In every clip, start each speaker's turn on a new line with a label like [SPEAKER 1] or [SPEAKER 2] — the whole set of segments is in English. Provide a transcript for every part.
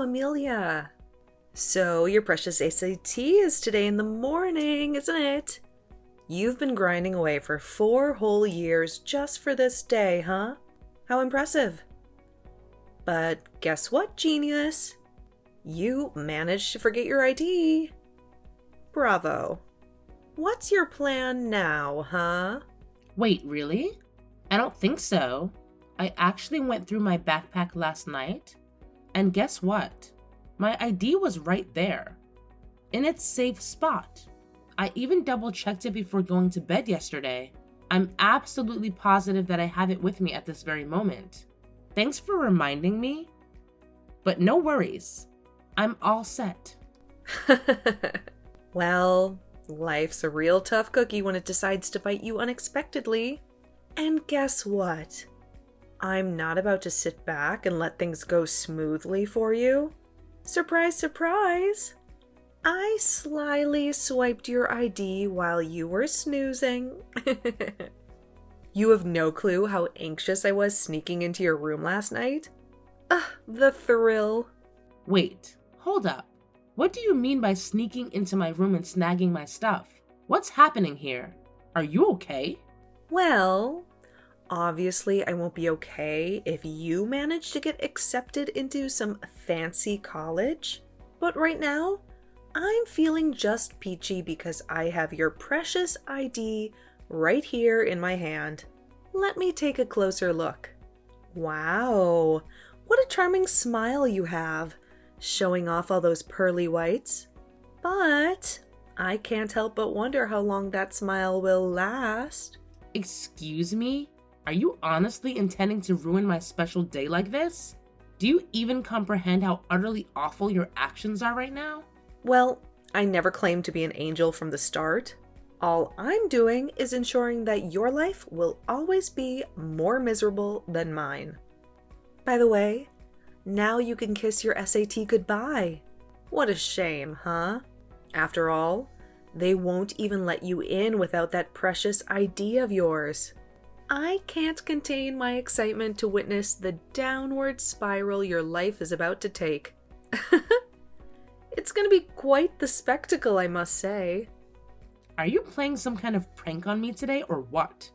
[SPEAKER 1] Amelia. So, your precious SAT is today in the morning, isn't it? You've been grinding away for 4 whole years just for this day, huh? How impressive. But guess what, genius? You managed to forget your ID. Bravo. What's your plan now, huh?
[SPEAKER 2] Wait, really? I don't think so. I actually went through my backpack last night, and guess what? My ID was right there, in its safe spot. I even double-checked it before going to bed yesterday. I'm absolutely positive that I have it with me at this very moment. Thanks for reminding me, but no worries. I'm all set.
[SPEAKER 1] Well, life's a real tough cookie when it decides to bite you unexpectedly. And guess what? I'm not about to sit back and let things go smoothly for you. Surprise, surprise! I slyly swiped your ID while you were snoozing. You have no clue how anxious I was sneaking into your room last night? The thrill.
[SPEAKER 2] Wait, hold up. What do you mean by sneaking into my room and snagging my stuff? What's happening here? Are you okay?
[SPEAKER 1] Well, obviously I won't be okay if you manage to get accepted into some fancy college. But right now, I'm feeling just peachy because I have your precious ID right here in my hand. Let me take a closer look. Wow, what a charming smile you have, showing off all those pearly whites. But I can't help but wonder how long that smile will last.
[SPEAKER 2] Excuse me? Are you honestly intending to ruin my special day like this? Do you even comprehend how utterly awful your actions are right now?
[SPEAKER 1] Well, I never claimed to be an angel from the start. All I'm doing is ensuring that your life will always be more miserable than mine. By the way, now you can kiss your SAT goodbye. What a shame, huh? After all, they won't even let you in without that precious ID of yours. I can't contain my excitement to witness the downward spiral your life is about to take. It's going to be quite the spectacle, I must say.
[SPEAKER 2] Are you playing some kind of prank on me today or what?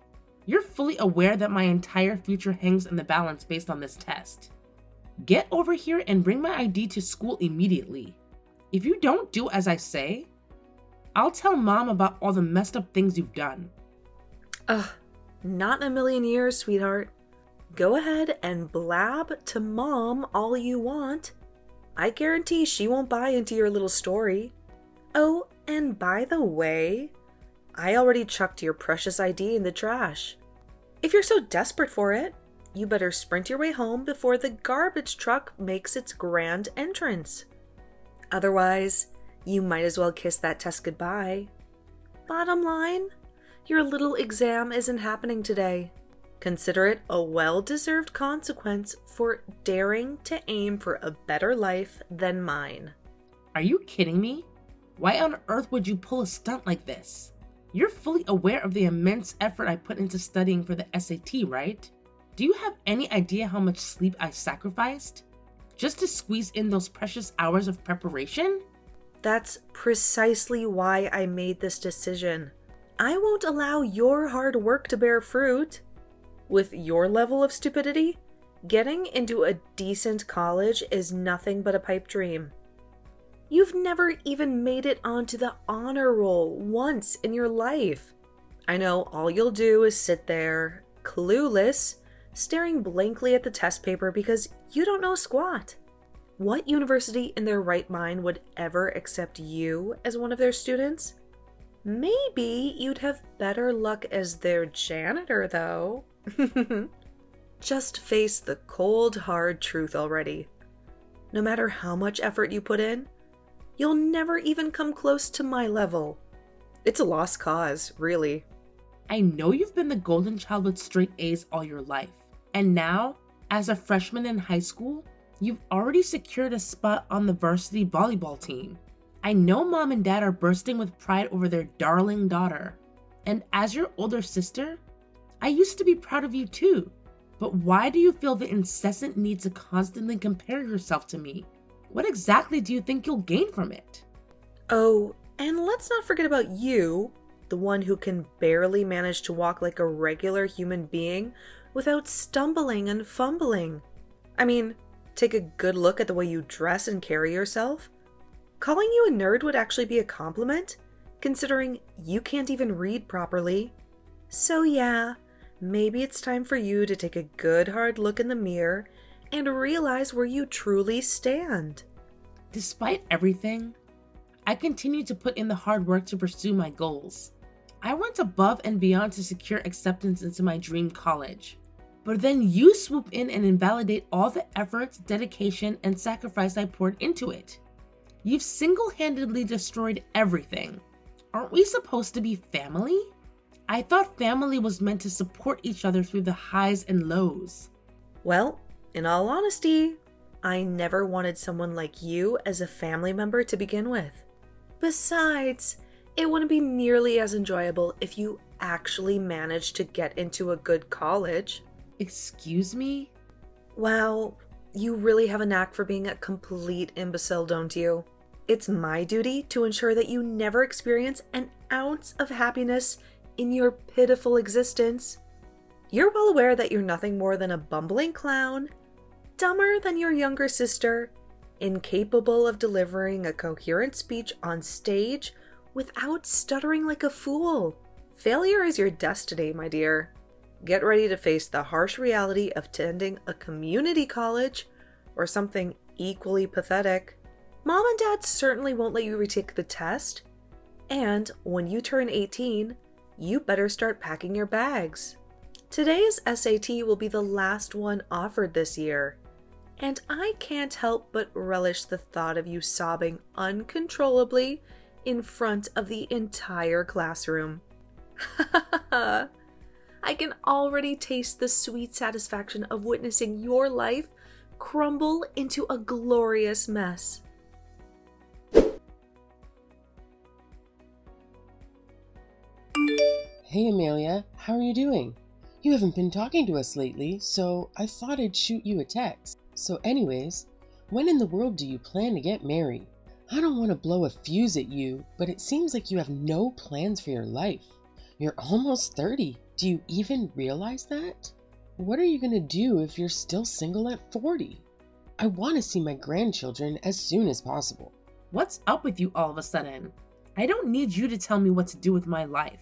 [SPEAKER 2] You're fully aware that my entire future hangs in the balance based on this test. Get over here and bring my ID to school immediately. If you don't do as I say, I'll tell Mom about all the messed up things you've done.
[SPEAKER 1] Not in a million years, sweetheart. Go ahead and blab to Mom all you want. I guarantee she won't buy into your little story. Oh, and by the way, I already chucked your precious ID in the trash. If you're so desperate for it, you better sprint your way home before the garbage truck makes its grand entrance. Otherwise, you might as well kiss that test goodbye. Bottom line, your little exam isn't happening today. Consider it a well-deserved consequence for daring to aim for a better life than mine.
[SPEAKER 2] Are you kidding me? Why on earth would you pull a stunt like this? You're fully aware of the immense effort I put into studying for the SAT, right? Do you have any idea how much sleep I sacrificed? Just to squeeze in those precious hours of preparation?
[SPEAKER 1] That's precisely why I made this decision. I won't allow your hard work to bear fruit. With your level of stupidity, getting into a decent college is nothing but a pipe dream. You've never even made it onto the honor roll once in your life. I know all you'll do is sit there, clueless, staring blankly at the test paper because you don't know squat. What university in their right mind would ever accept you as one of their students? Maybe you'd have better luck as their janitor, though. Just face the cold, hard truth already. No matter how much effort you put in, you'll never even come close to my level. It's a lost cause, really.
[SPEAKER 2] I know you've been the golden child with straight A's all your life. And now, as a freshman in high school, you've already secured a spot on the varsity volleyball team. I know Mom and Dad are bursting with pride over their darling daughter. And as your older sister, I used to be proud of you too. But why do you feel the incessant need to constantly compare yourself to me? What exactly do you think you'll gain from it?
[SPEAKER 1] Oh, and let's not forget about you, the one who can barely manage to walk like a regular human being without stumbling and fumbling. I mean, take a good look at the way you dress and carry yourself. Calling you a nerd would actually be a compliment, considering you can't even read properly. So yeah, maybe it's time for you to take a good hard look in the mirror and realize where you truly stand.
[SPEAKER 2] Despite everything, I continue to put in the hard work to pursue my goals. I went above and beyond to secure acceptance into my dream college. But then you swoop in and invalidate all the effort, dedication, and sacrifice I poured into it. You've single-handedly destroyed everything. Aren't we supposed to be family? I thought family was meant to support each other through the highs and lows.
[SPEAKER 1] Well, in all honesty, I never wanted someone like you as a family member to begin with. Besides, it wouldn't be nearly as enjoyable if you actually managed to get into a good college.
[SPEAKER 2] Excuse me?
[SPEAKER 1] Wow, you really have a knack for being a complete imbecile, don't you? It's my duty to ensure that you never experience an ounce of happiness in your pitiful existence. You're well aware that you're nothing more than a bumbling clown, dumber than your younger sister, incapable of delivering a coherent speech on stage without stuttering like a fool. Failure is your destiny, my dear. Get ready to face the harsh reality of attending a community college or something equally pathetic. Mom and Dad certainly won't let you retake the test. And when you turn 18, you better start packing your bags. Today's SAT will be the last one offered this year, and I can't help but relish the thought of you sobbing uncontrollably in front of the entire classroom. I can already taste the sweet satisfaction of witnessing your life crumble into a glorious mess.
[SPEAKER 3] Hey Amelia, how are you doing? You haven't been talking to us lately, so I thought I'd shoot you a text. So anyways, when in the world do you plan to get married? I don't want to blow a fuse at you, but it seems like you have no plans for your life. You're almost 30. Do you even realize that? What are you going to do if you're still single at 40? I want to see my grandchildren as soon as possible.
[SPEAKER 2] What's up with you all of a sudden? I don't need you to tell me what to do with my life.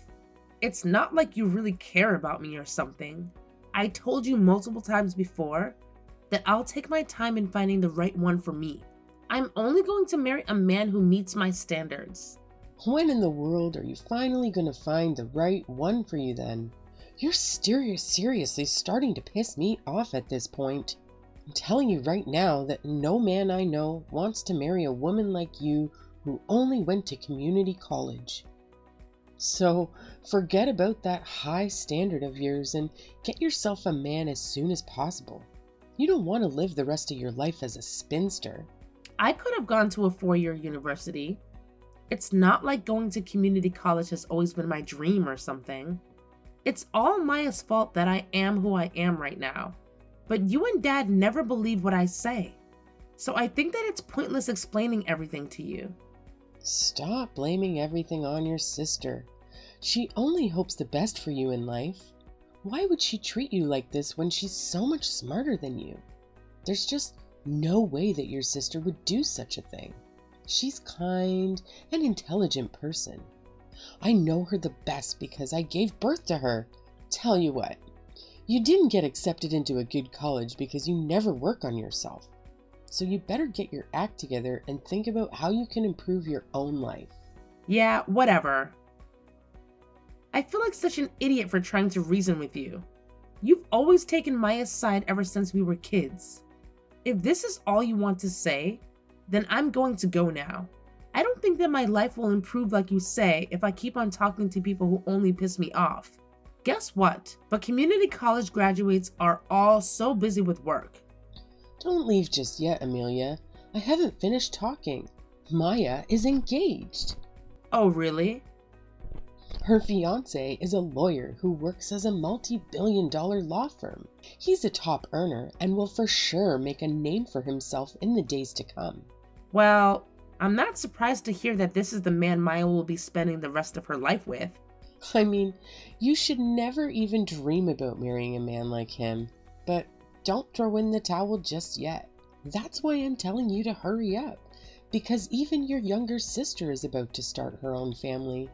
[SPEAKER 2] It's not like you really care about me or something. I told you multiple times before that I'll take my time in finding the right one for me. I'm only going to marry a man who meets my standards.
[SPEAKER 3] When in the world are you finally going to find the right one for you then? You're seriously starting to piss me off at this point. I'm telling you right now that no man I know wants to marry a woman like you who only went to community college. So forget about that high standard of yours and get yourself a man as soon as possible. You don't want to live the rest of your life as a spinster.
[SPEAKER 2] I could have gone to a 4-year university. It's not like going to community college has always been my dream or something. It's all Maya's fault that I am who I am right now. But you and Dad never believe what I say. So I think that it's pointless explaining everything to you.
[SPEAKER 3] Stop blaming everything on your sister. She only hopes the best for you in life. Why would she treat you like this when she's so much smarter than you? There's just no way that your sister would do such a thing. She's kind and intelligent person. I know her the best because I gave birth to her. Tell you what, you didn't get accepted into a good college because you never work on yourself. So you better get your act together and think about how you can improve your own life.
[SPEAKER 2] Yeah, whatever. I feel like such an idiot for trying to reason with you. You've always taken Maya's side ever since we were kids. If this is all you want to say, then I'm going to go now. I don't think that my life will improve like you say if I keep on talking to people who only piss me off. Guess what? But community college graduates are all so busy with work.
[SPEAKER 3] Don't leave just yet, Amelia. I haven't finished talking. Maya is engaged.
[SPEAKER 2] Oh, really?
[SPEAKER 3] Her fiancé is a lawyer who works as a multi-billion-dollar law firm. He's a top earner and will for sure make a name for himself in the days to come.
[SPEAKER 2] Well, I'm not surprised to hear that this is the man Maya will be spending the rest of her life with.
[SPEAKER 3] I mean, you should never even dream about marrying a man like him. But don't throw in the towel just yet. That's why I'm telling you to hurry up. Because even your younger sister is about to start her own family.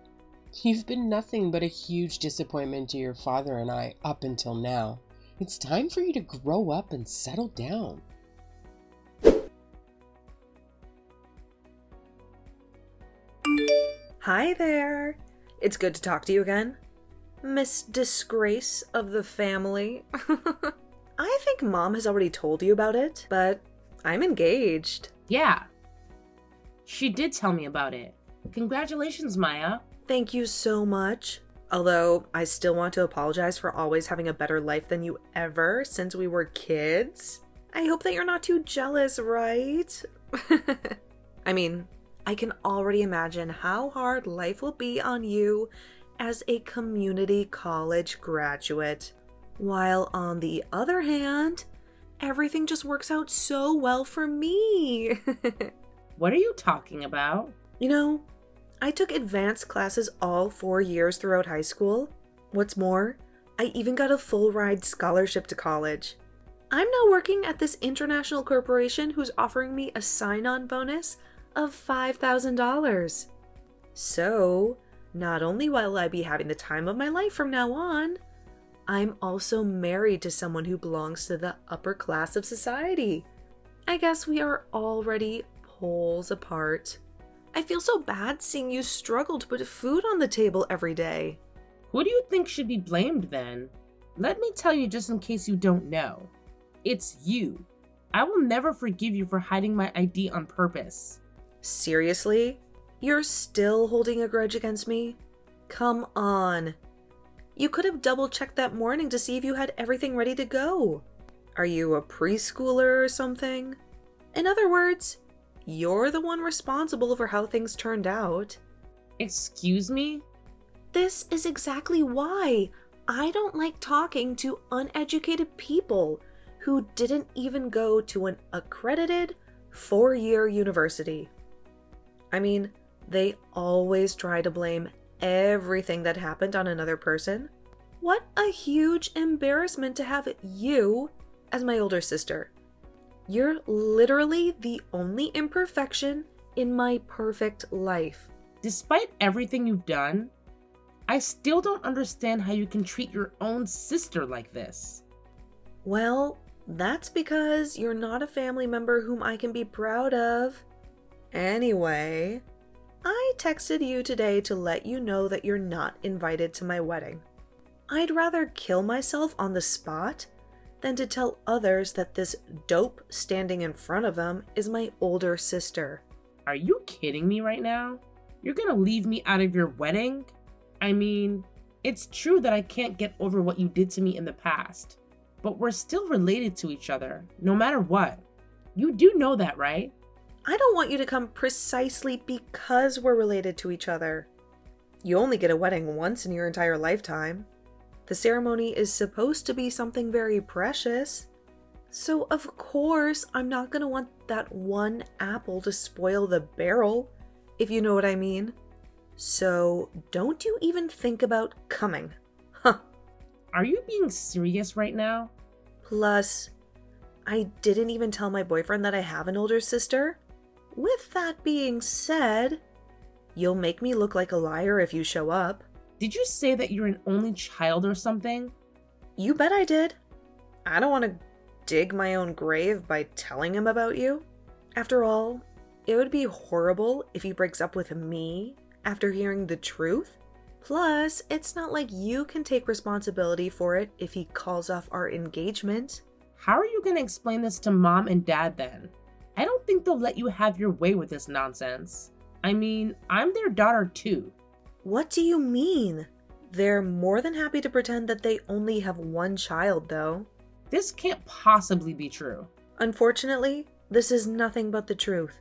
[SPEAKER 3] You've been nothing but a huge disappointment to your father and I up until now. It's time for you to grow up and settle down.
[SPEAKER 1] Hi there. It's good to talk to you again. Miss Disgrace of the family. I think Mom has already told you about it, but I'm engaged.
[SPEAKER 2] Yeah, she did tell me about it. Congratulations, Maya.
[SPEAKER 1] Thank you so much. Although, I still want to apologize for always having a better life than you ever since we were kids. I hope that you're not too jealous, right? I mean, I can already imagine how hard life will be on you as a community college graduate. While on the other hand, everything just works out so well for me.
[SPEAKER 2] What are you talking about?
[SPEAKER 1] You know, I took advanced classes all 4 years throughout high school. What's more, I even got a full ride scholarship to college. I'm now working at this international corporation who's offering me a sign-on bonus of $5,000. So, not only will I be having the time of my life from now on, I'm also married to someone who belongs to the upper class of society. I guess we are already poles apart. I feel so bad seeing you struggle to put food on the table every day.
[SPEAKER 2] Who do you think should be blamed then? Let me tell you just in case you don't know. It's you. I will never forgive you for hiding my ID on purpose.
[SPEAKER 1] Seriously? You're still holding a grudge against me? Come on. You could have double-checked that morning to see if you had everything ready to go. Are you a preschooler or something? In other words, you're the one responsible for how things turned out.
[SPEAKER 2] Excuse me?
[SPEAKER 1] This is exactly why I don't like talking to uneducated people who didn't even go to an accredited 4-year university. I mean, they always try to blame everything that happened on another person. What a huge embarrassment to have you as my older sister. You're literally the only imperfection in my perfect life.
[SPEAKER 2] Despite everything you've done, I still don't understand how you can treat your own sister like this.
[SPEAKER 1] Well, that's because you're not a family member whom I can be proud of. Anyway, I texted you today to let you know that you're not invited to my wedding. I'd rather kill myself on the spot than to tell others that this dope standing in front of them is my older sister.
[SPEAKER 2] Are you kidding me right now? You're gonna leave me out of your wedding? I mean, it's true that I can't get over what you did to me in the past, but we're still related to each other, no matter what. You do know that, right?
[SPEAKER 1] I don't want you to come precisely because we're related to each other. You only get a wedding once in your entire lifetime. The ceremony is supposed to be something very precious. So of course, I'm not going to want that one apple to spoil the barrel, if you know what I mean. So don't you even think about coming. Huh.
[SPEAKER 2] Are you being serious right now?
[SPEAKER 1] Plus, I didn't even tell my boyfriend that I have an older sister. With that being said, you'll make me look like a liar if you show up.
[SPEAKER 2] Did you say that you're an only child or something?
[SPEAKER 1] You bet I did. I don't want to dig my own grave by telling him about you. After all, it would be horrible if he breaks up with me after hearing the truth. Plus, it's not like you can take responsibility for it if he calls off our engagement.
[SPEAKER 2] How are you going to explain this to Mom and Dad then? I don't think they'll let you have your way with this nonsense. I mean, I'm their daughter too.
[SPEAKER 1] What do you mean? They're more than happy to pretend that they only have one child, though.
[SPEAKER 2] This can't possibly be true.
[SPEAKER 1] Unfortunately, this is nothing but the truth.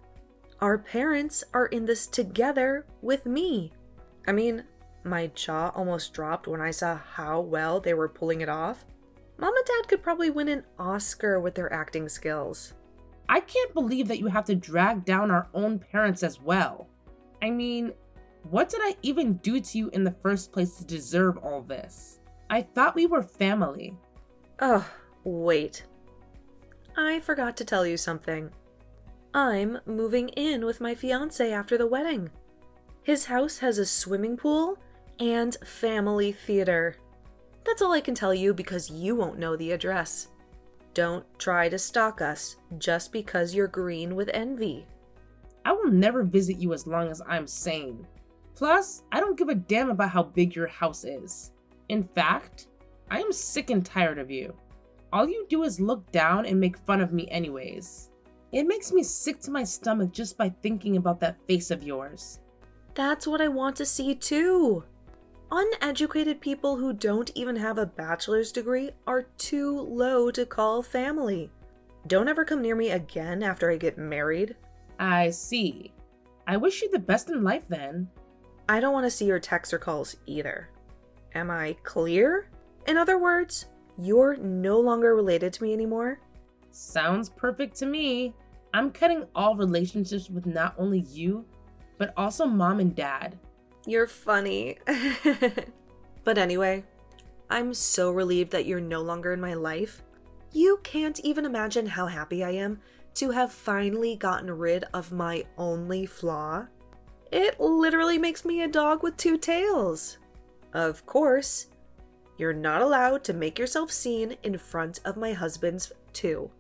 [SPEAKER 1] Our parents are in this together with me. I mean, my jaw almost dropped when I saw how well they were pulling it off. Mom and Dad could probably win an Oscar with their acting skills.
[SPEAKER 2] I can't believe that you have to drag down our own parents as well. I mean, what did I even do to you in the first place to deserve all this? I thought we were family.
[SPEAKER 1] Oh, wait. I forgot to tell you something. I'm moving in with my fiancé after the wedding. His house has a swimming pool and family theater. That's all I can tell you because you won't know the address. Don't try to stalk us just because you're green with envy.
[SPEAKER 2] I will never visit you as long as I'm sane. Plus, I don't give a damn about how big your house is. In fact, I am sick and tired of you. All you do is look down and make fun of me anyways. It makes me sick to my stomach just by thinking about that face of yours.
[SPEAKER 1] That's what I want to see too. Uneducated people who don't even have a bachelor's degree are too low to call family. Don't ever come near me again after I get married.
[SPEAKER 2] I see. I wish you the best in life then.
[SPEAKER 1] I don't want to see your texts or calls either. Am I clear? In other words, you're no longer related to me anymore?
[SPEAKER 2] Sounds perfect to me. I'm cutting all relationships with not only you, but also mom and dad.
[SPEAKER 1] You're funny. But anyway, I'm so relieved that you're no longer in my life. You can't even imagine how happy I am to have finally gotten rid of my only flaw. It literally makes me a dog with two tails. Of course, you're not allowed to make yourself seen in front of my husband's too.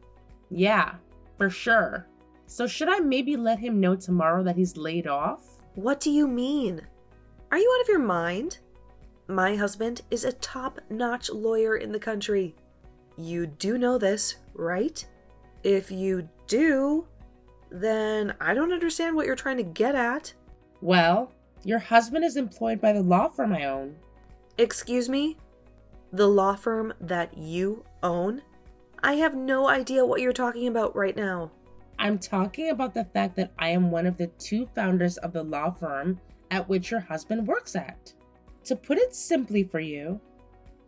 [SPEAKER 2] Yeah, for sure. So should I maybe let him know tomorrow that he's laid off?
[SPEAKER 1] What do you mean? Are you out of your mind? My husband is a top-notch lawyer in the country. You do know this, right? If you do, then I don't understand what you're trying to get at.
[SPEAKER 2] Well, your husband is employed by the law firm I own.
[SPEAKER 1] Excuse me? The law firm that you own? I have no idea what you're talking about right now.
[SPEAKER 2] I'm talking about the fact that I am one of the two founders of the law firm at which your husband works at. To put it simply for you,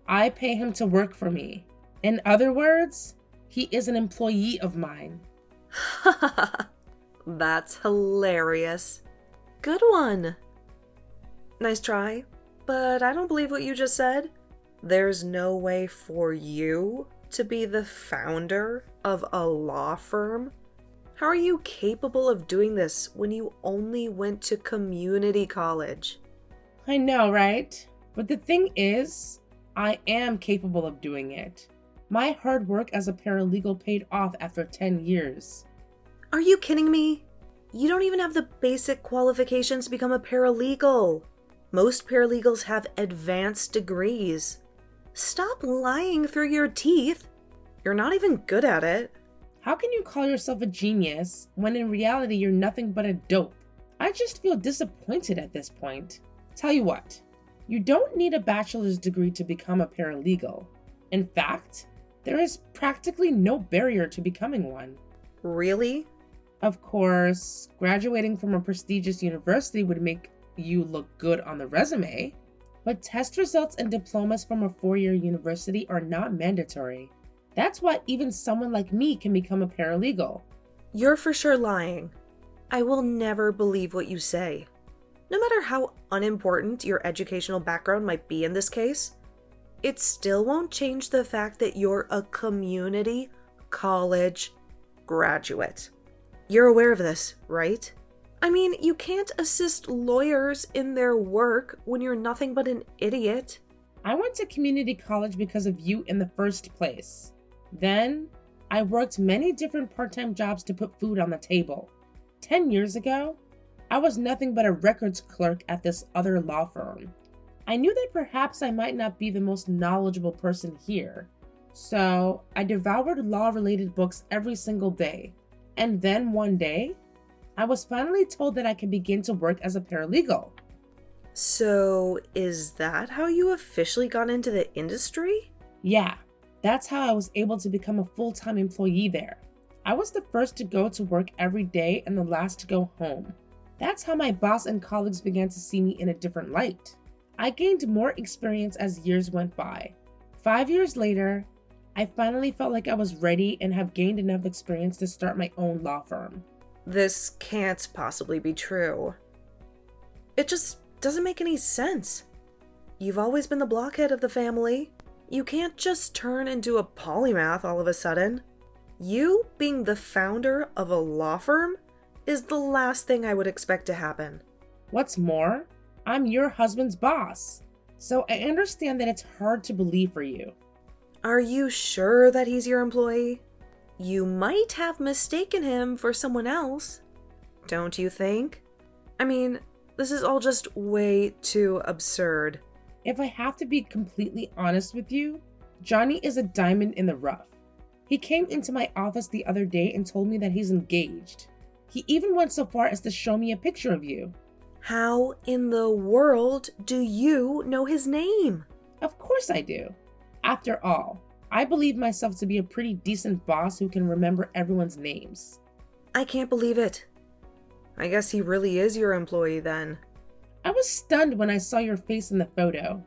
[SPEAKER 2] I pay him to work for me. In other words, he is an employee of mine.
[SPEAKER 1] That's hilarious. Good one. Nice try, but I don't believe what you just said. There's no way for you to be the founder of a law firm. How are you capable of doing this when you only went to community college?
[SPEAKER 2] I know, right? But the thing is, I am capable of doing it. My hard work as a paralegal paid off after 10 years.
[SPEAKER 1] Are you kidding me? You don't even have the basic qualifications to become a paralegal. Most paralegals have advanced degrees. Stop lying through your teeth. You're not even good at it.
[SPEAKER 2] How can you call yourself a genius when in reality you're nothing but a dope? I just feel disappointed at this point. Tell you what, you don't need a bachelor's degree to become a paralegal. In fact, there is practically no barrier to becoming one.
[SPEAKER 1] Really?
[SPEAKER 2] Of course, graduating from a prestigious university would make you look good on the resume, but test results and diplomas from a 4-year university are not mandatory. That's why even someone like me can become a paralegal.
[SPEAKER 1] You're for sure lying. I will never believe what you say. No matter how unimportant your educational background might be in this case, it still won't change the fact that you're a community college graduate. You're aware of this, right? I mean, you can't assist lawyers in their work when you're nothing but an idiot.
[SPEAKER 2] I went to community college because of you in the first place. Then, I worked many different part-time jobs to put food on the table. 10 years ago, I was nothing but a records clerk at this other law firm. I knew that perhaps I might not be the most knowledgeable person here, so I devoured law-related books every single day. And then one day, I was finally told that I could begin to work as a paralegal.
[SPEAKER 1] So, is that how you officially got into the industry?
[SPEAKER 2] Yeah. That's how I was able to become a full-time employee there. I was the first to go to work every day and the last to go home. That's how my boss and colleagues began to see me in a different light. I gained more experience as years went by. 5 years later, I finally felt like I was ready and have gained enough experience to start my own law firm.
[SPEAKER 1] This can't possibly be true. It just doesn't make any sense. You've always been the blockhead of the family. You can't just turn into a polymath all of a sudden. You being the founder of a law firm is the last thing I would expect to happen.
[SPEAKER 2] What's more, I'm your husband's boss, so I understand that it's hard to believe for you.
[SPEAKER 1] Are you sure that he's your employee? You might have mistaken him for someone else, don't you think? I mean, this is all just way too absurd.
[SPEAKER 2] If I have to be completely honest with you, Johnny is a diamond in the rough. He came into my office the other day and told me that he's engaged. He even went so far as to show me a picture of you.
[SPEAKER 1] How in the world do you know his name?
[SPEAKER 2] Of course I do. After all, I believe myself to be a pretty decent boss who can remember everyone's names.
[SPEAKER 1] I can't believe it. I guess he really is your employee then.
[SPEAKER 2] I was stunned when I saw your face in the photo.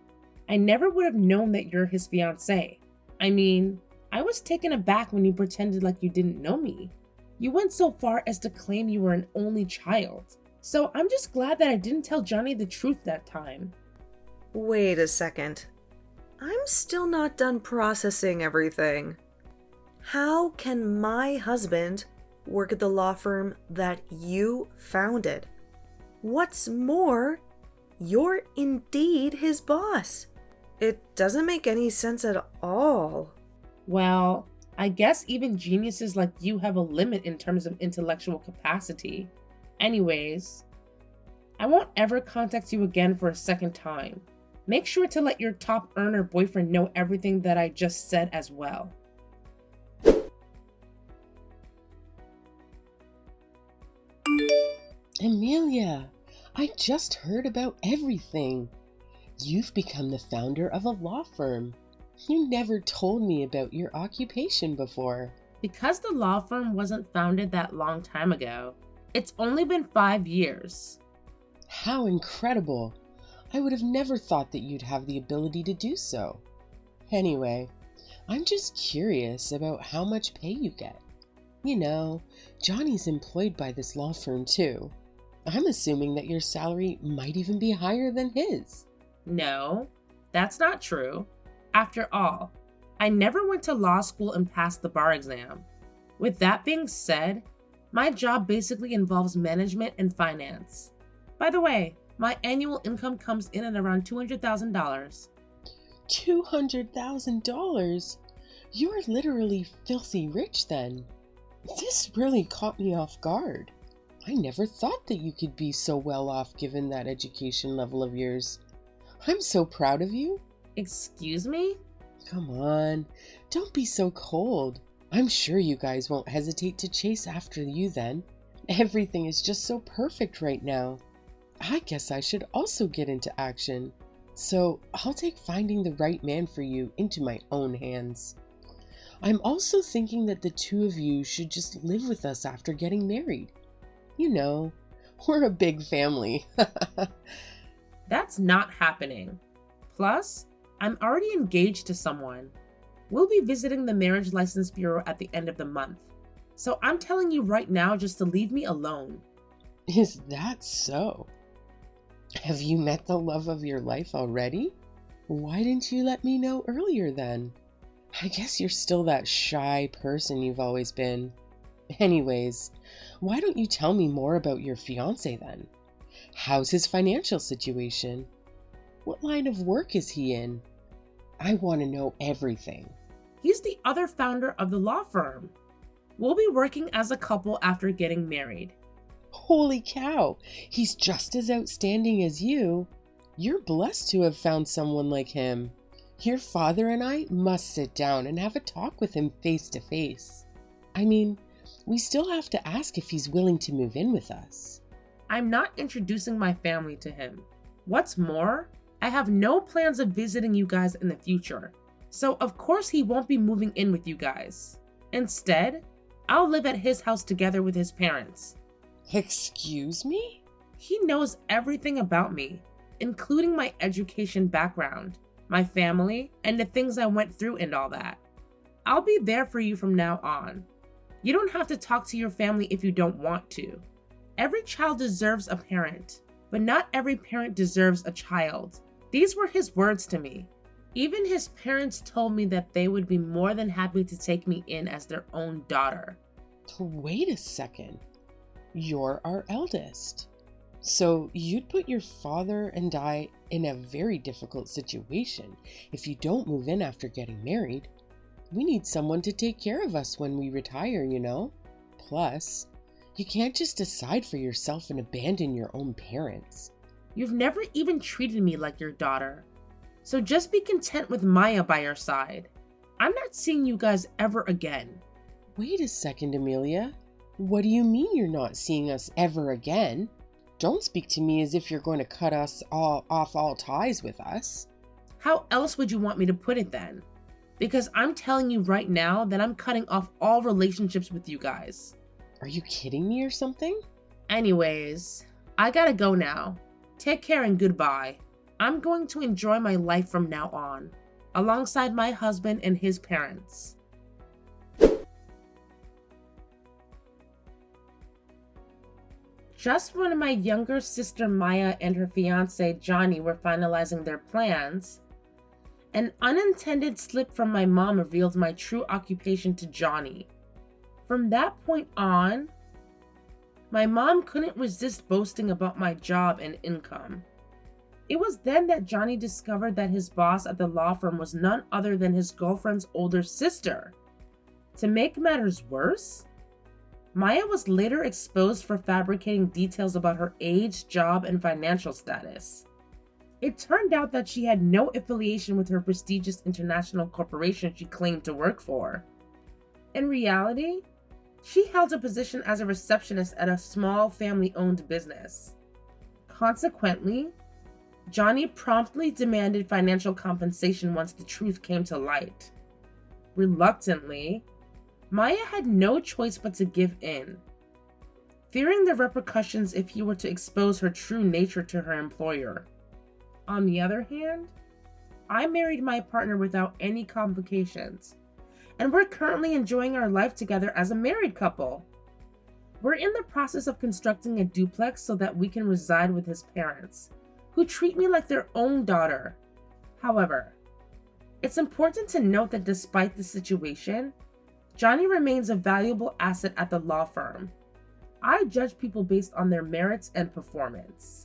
[SPEAKER 2] I never would have known that you're his fiancé. I mean, I was taken aback when you pretended like you didn't know me. You went so far as to claim you were an only child. So I'm just glad that I didn't tell Johnny the truth that time.
[SPEAKER 1] Wait a second. I'm still not done processing everything. How can my husband work at the law firm that you founded? What's more, you're indeed his boss. It doesn't make any sense at all.
[SPEAKER 2] Well, I guess even geniuses like you have a limit in terms of intellectual capacity. Anyways, I won't ever contact you again for a second time. Make sure to let your top earner boyfriend know everything that I just said as well.
[SPEAKER 3] Amelia, I just heard about everything. You've become the founder of a law firm. You never told me about your occupation before.
[SPEAKER 2] Because the law firm wasn't founded that long time ago, it's only been 5 years.
[SPEAKER 3] How incredible! I would have never thought that you'd have the ability to do so. Anyway, I'm just curious about how much pay you get. You know, Johnny's employed by this law firm too. I'm assuming that your salary might even be higher than his.
[SPEAKER 2] No, that's not true. After all, I never went to law school and passed the bar exam. With that being said, my job basically involves management and finance. By the way, my annual income comes in at around $200,000.
[SPEAKER 3] $200,000? You're literally filthy rich then. This really caught me off guard. I never thought that you could be so well off given that education level of yours. I'm so proud of you.
[SPEAKER 2] Excuse me?
[SPEAKER 3] Come on, don't be so cold. I'm sure you guys won't hesitate to chase after you then. Everything is just so perfect right now. I guess I should also get into action. So I'll take finding the right man for you into my own hands. I'm also thinking that the two of you should just live with us after getting married. You know, we're a big family.
[SPEAKER 2] That's not happening. Plus, I'm already engaged to someone. We'll be visiting the Marriage License Bureau at the end of the month. So I'm telling you right now just to leave me alone.
[SPEAKER 3] Is that so? Have you met the love of your life already? Why didn't you let me know earlier then? I guess you're still that shy person you've always been. Anyways, why don't you tell me more about your fiancé then? How's his financial situation? What line of work is he in? I want to know everything.
[SPEAKER 2] He's the other founder of the law firm. We'll be working as a couple after getting married.
[SPEAKER 3] Holy cow, he's just as outstanding as you. You're blessed to have found someone like him. Your father and I must sit down and have a talk with him face to face. I mean, we still have to ask if he's willing to move in with us.
[SPEAKER 2] I'm not introducing my family to him. What's more, I have no plans of visiting you guys in the future. So of course he won't be moving in with you guys. Instead, I'll live at his house together with his parents.
[SPEAKER 3] Excuse me?
[SPEAKER 2] He knows everything about me, including my education background, my family, and the things I went through and all that. I'll be there for you from now on. You don't have to talk to your family if you don't want to. Every child deserves a parent, but not every parent deserves a child. These were his words to me. Even his parents told me that they would be more than happy to take me in as their own daughter.
[SPEAKER 3] Wait a second. You're our eldest. So you'd put your father and I in a very difficult situation if you don't move in after getting married. We need someone to take care of us when we retire, you know? Plus, you can't just decide for yourself and abandon your own parents.
[SPEAKER 2] You've never even treated me like your daughter. So just be content with Maya by your side. I'm not seeing you guys ever again.
[SPEAKER 3] Wait a second, Amelia. What do you mean you're not seeing us ever again? Don't speak to me as if you're going to cut us off all ties with us.
[SPEAKER 2] How else would you want me to put it then? Because I'm telling you right now that I'm cutting off all relationships with you guys.
[SPEAKER 3] Are you kidding me or something?
[SPEAKER 2] Anyways, I gotta go now. Take care and goodbye. I'm going to enjoy my life from now on, alongside my husband and his parents. Just when my younger sister Maya and her fiance Johnny were finalizing their plans, an unintended slip from my mom revealed my true occupation to Johnny. From that point on, my mom couldn't resist boasting about my job and income. It was then that Johnny discovered that his boss at the law firm was none other than his girlfriend's older sister. To make matters worse, Maya was later exposed for fabricating details about her age, job, and financial status. It turned out that she had no affiliation with her prestigious international corporation she claimed to work for. In reality, she held a position as a receptionist at a small family-owned business. Consequently, Johnny promptly demanded financial compensation once the truth came to light. Reluctantly, Maya had no choice but to give in, fearing the repercussions if he were to expose her true nature to her employer. On the other hand, I married my partner without any complications, and we're currently enjoying our life together as a married couple. We're in the process of constructing a duplex so that we can reside with his parents, who treat me like their own daughter. However, it's important to note that despite the situation, Johnny remains a valuable asset at the law firm. I judge people based on their merits and performance.